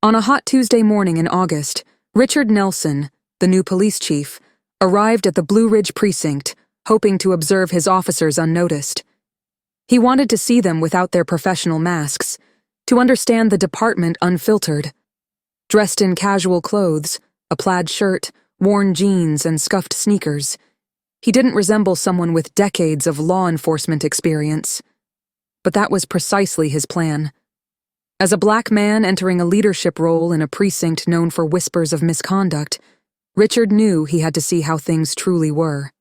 On a hot Tuesday morning in August, Richard Nelson, the new police chief, arrived at the Blue Ridge precinct, hoping to observe his officers unnoticed. He wanted to see them without their professional masks, to understand the department unfiltered. Dressed in casual clothes, a plaid shirt, worn jeans, and scuffed sneakers, he didn't resemble someone with decades of law enforcement experience. But that was precisely his plan. As a black man entering a leadership role in a precinct known for whispers of misconduct, Richard knew he had to see how things truly were.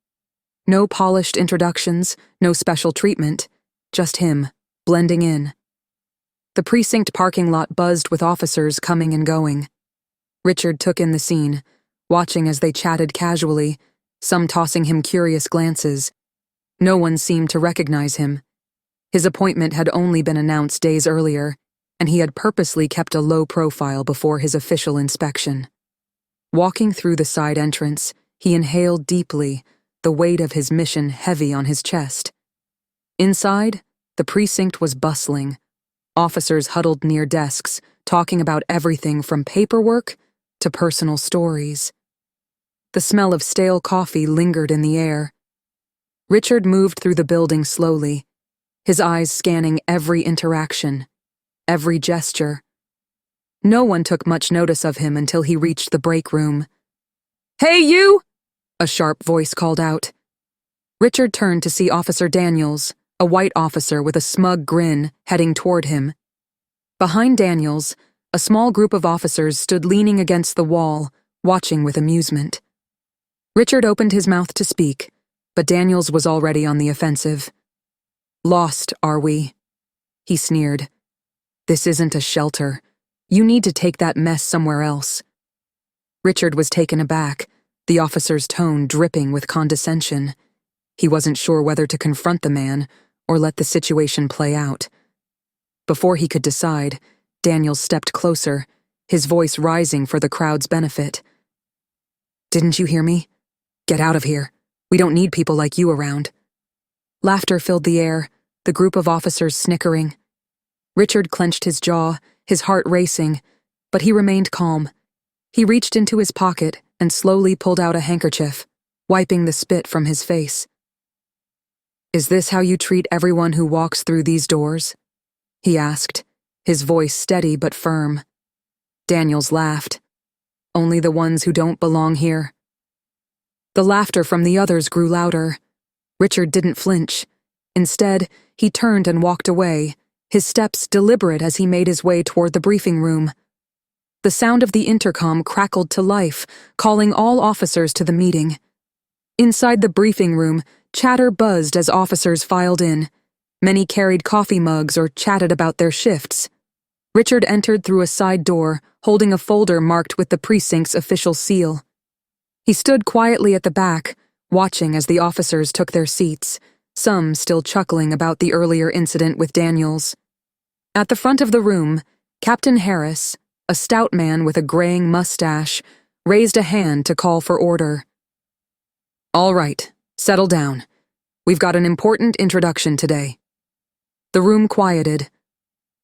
No polished introductions, no special treatment, just him, blending in. The precinct parking lot buzzed with officers coming and going. Richard took in the scene, watching as they chatted casually, some tossing him curious glances. No one seemed to recognize him. His appointment had only been announced days earlier, and he had purposely kept a low profile before his official inspection. Walking through the side entrance, he inhaled deeply, the weight of his mission heavy on his chest. Inside, the precinct was bustling. Officers huddled near desks, talking about everything from paperwork to personal stories. The smell of stale coffee lingered in the air. Richard moved through the building slowly, his eyes scanning every interaction, every gesture. No one took much notice of him until he reached the break room. "Hey, you!" a sharp voice called out. Richard turned to see Officer Daniels, a white officer with a smug grin, heading toward him. Behind Daniels, a small group of officers stood leaning against the wall, watching with amusement. Richard opened his mouth to speak, but Daniels was already on the offensive. "Lost, are we?" he sneered. "This isn't a shelter. You need to take that mess somewhere else." Richard was taken aback, the officer's tone dripping with condescension. He wasn't sure whether to confront the man or let the situation play out. Before he could decide, Daniels stepped closer, his voice rising for the crowd's benefit. "Didn't you hear me? Get out of here. We don't need people like you around." Laughter filled the air, the group of officers snickering. Richard clenched his jaw, his heart racing, but he remained calm. He reached into his pocket and slowly pulled out a handkerchief, wiping the spit from his face. "Is this how you treat everyone who walks through these doors?" he asked, his voice steady but firm. Daniels laughed. "Only the ones who don't belong here." The laughter from the others grew louder. Richard didn't flinch. Instead, he turned and walked away, his steps deliberate as he made his way toward the briefing room. The sound of the intercom crackled to life, calling all officers to the meeting. Inside the briefing room, chatter buzzed as officers filed in. Many carried coffee mugs or chatted about their shifts. Richard entered through a side door, holding a folder marked with the precinct's official seal. He stood quietly at the back, watching as the officers took their seats, some still chuckling about the earlier incident with Daniels. At the front of the room, Captain Harris, a stout man with a graying mustache, raised a hand to call for order. "All right, settle down. We've got an important introduction today." The room quieted.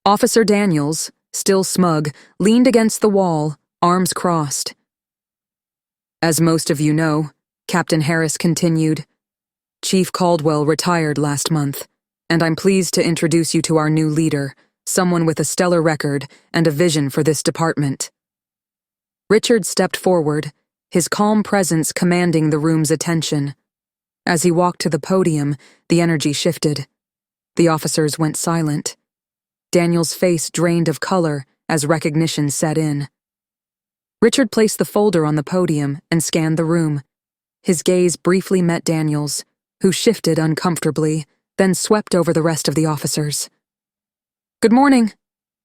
Officer Daniels, still smug, leaned against the wall, arms crossed. "As most of you know," Captain Harris continued, "Chief Caldwell retired last month, and I'm pleased to introduce you to our new leader, someone with a stellar record and a vision for this department." Richard stepped forward, his calm presence commanding the room's attention. As he walked to the podium, the energy shifted. The officers went silent. Daniel's face drained of color as recognition set in. Richard placed the folder on the podium and scanned the room. His gaze briefly met Daniel's, who shifted uncomfortably, then swept over the rest of the officers. "Good morning,"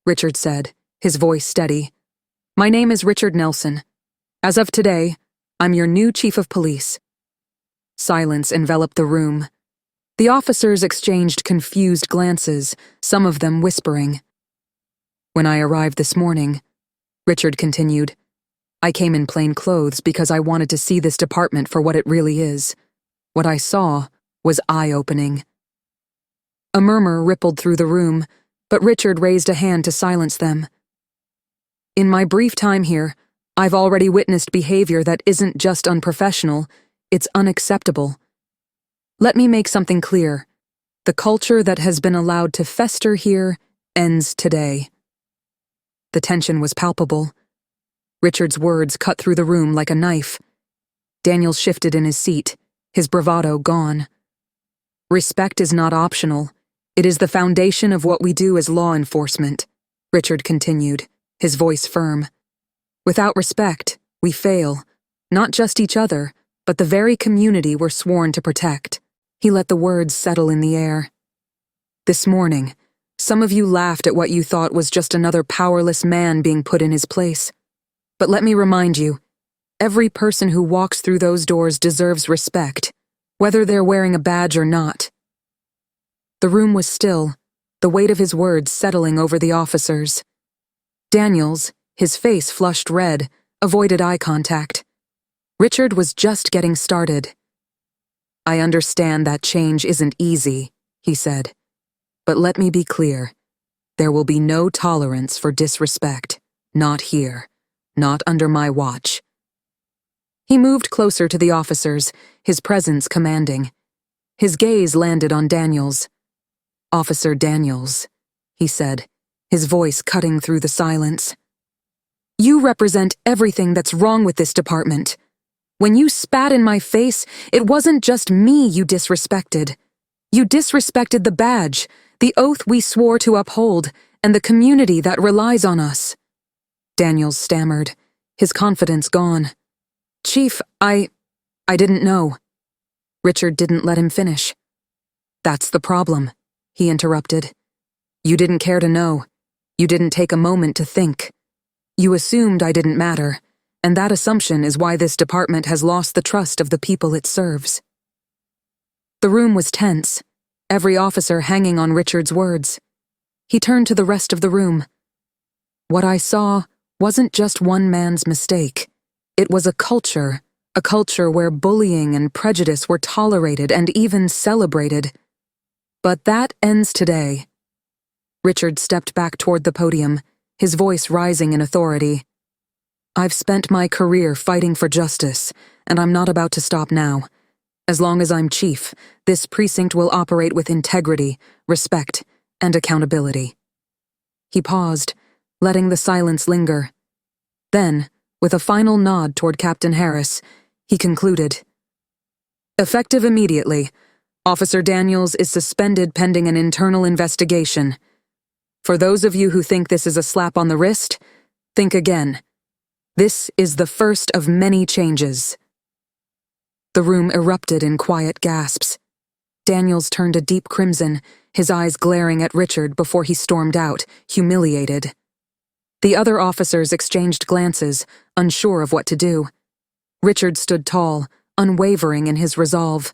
Richard said, his voice steady. "My name is Richard Nelson. As of today, I'm your new chief of police." Silence enveloped the room. The officers exchanged confused glances, some of them whispering. "When I arrived this morning," Richard continued, "I came in plain clothes because I wanted to see this department for what it really is. What I saw was eye-opening." A murmur rippled through the room, but Richard raised a hand to silence them. In my brief time here, I've already witnessed behavior that isn't just unprofessional, it's unacceptable. Let me make something clear. The culture that has been allowed to fester here ends today. The tension was palpable. Richard's words cut through the room like a knife. Daniels shifted in his seat, his bravado gone. Respect is not optional. It is the foundation of what we do as law enforcement, Richard continued, his voice firm. Without respect, we fail, not just each other, but the very community we're sworn to protect. He let the words settle in the air. This morning, some of you laughed at what you thought was just another powerless man being put in his place. But let me remind you, every person who walks through those doors deserves respect, whether they're wearing a badge or not. The room was still, the weight of his words settling over the officers. Daniels, his face flushed red, avoided eye contact. Richard was just getting started. I understand that change isn't easy, he said. But let me be clear. There will be no tolerance for disrespect. Not here. Not under my watch. He moved closer to the officers, his presence commanding. His gaze landed on Daniels. Officer Daniels, he said, his voice cutting through the silence. You represent everything that's wrong with this department. When you spat in my face, it wasn't just me you disrespected. You disrespected the badge, the oath we swore to uphold, and the community that relies on us. Daniels stammered, his confidence gone. Chief, I didn't know. Richard didn't let him finish. That's the problem, he interrupted. You didn't care to know. You didn't take a moment to think. You assumed I didn't matter, and that assumption is why this department has lost the trust of the people it serves. The room was tense, every officer hanging on Richard's words. He turned to the rest of the room. What I saw wasn't just one man's mistake. It was a culture where bullying and prejudice were tolerated and even celebrated. But that ends today. Richard stepped back toward the podium, his voice rising in authority. I've spent my career fighting for justice, and I'm not about to stop now. As long as I'm chief, this precinct will operate with integrity, respect, and accountability. He paused, letting the silence linger. Then, with a final nod toward Captain Harris, he concluded. Effective immediately, Officer Daniels is suspended pending an internal investigation. For those of you who think this is a slap on the wrist, think again. This is the first of many changes. The room erupted in quiet gasps. Daniels turned a deep crimson, his eyes glaring at Richard before he stormed out, humiliated. The other officers exchanged glances, unsure of what to do. Richard stood tall, unwavering in his resolve.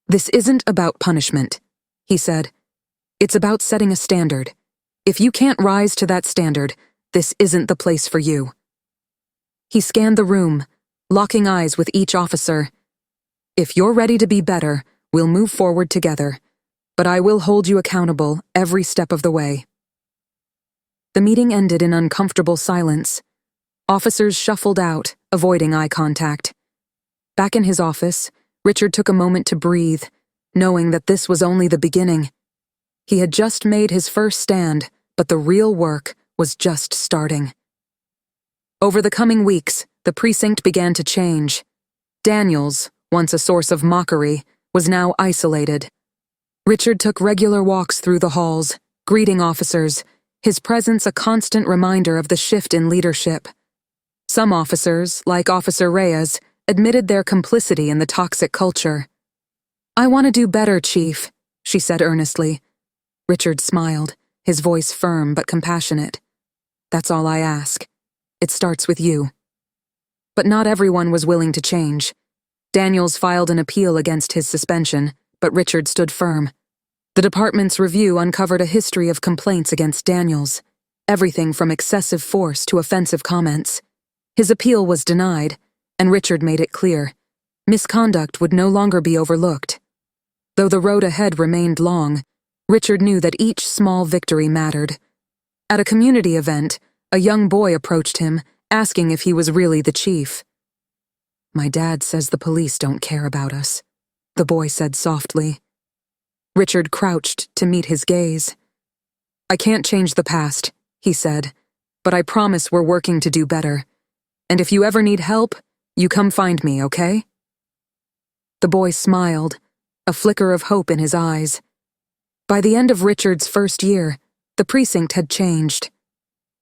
This isn't about punishment, he said. It's about setting a standard. If you can't rise to that standard, this isn't the place for you. He scanned the room, locking eyes with each officer. If you're ready to be better, we'll move forward together, but I will hold you accountable every step of the way. The meeting ended in uncomfortable silence. Officers shuffled out, avoiding eye contact. Back in his office, Richard took a moment to breathe, knowing that this was only the beginning. He had just made his first stand, but the real work was just starting. Over the coming weeks, the precinct began to change. Daniels, once a source of mockery, was now isolated. Richard took regular walks through the halls, greeting officers, his presence a constant reminder of the shift in leadership. Some officers, like Officer Reyes, admitted their complicity in the toxic culture. I want to do better, Chief, she said earnestly. Richard smiled, his voice firm but compassionate. That's all I ask. It starts with you. But not everyone was willing to change. Daniels filed an appeal against his suspension, but Richard stood firm. The department's review uncovered a history of complaints against Daniels, everything from excessive force to offensive comments. His appeal was denied, and Richard made it clear. Misconduct would no longer be overlooked. Though the road ahead remained long, Richard knew that each small victory mattered. At a community event, A young boy approached him, asking if he was really the chief. "My dad says the police don't care about us," the boy said softly. Richard crouched to meet his gaze. "I can't change the past," he said, "but I promise we're working to do better. And if you ever need help, you come find me, okay?" The boy smiled, a flicker of hope in his eyes. By the end of Richard's first year, the precinct had changed.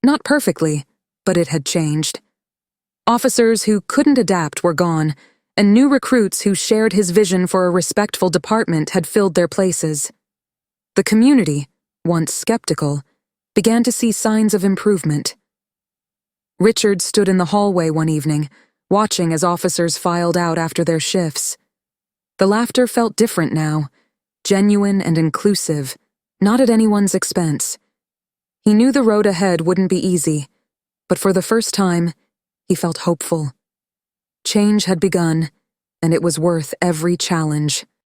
Not perfectly, but it had changed. Officers who couldn't adapt were gone, and new recruits who shared his vision for a respectful department had filled their places. The community, once skeptical, began to see signs of improvement. Richard stood in the hallway one evening, watching as officers filed out after their shifts. The laughter felt different now, genuine and inclusive, not at anyone's expense. He knew the road ahead wouldn't be easy, but for the first time, he felt hopeful. Change had begun, and it was worth every challenge.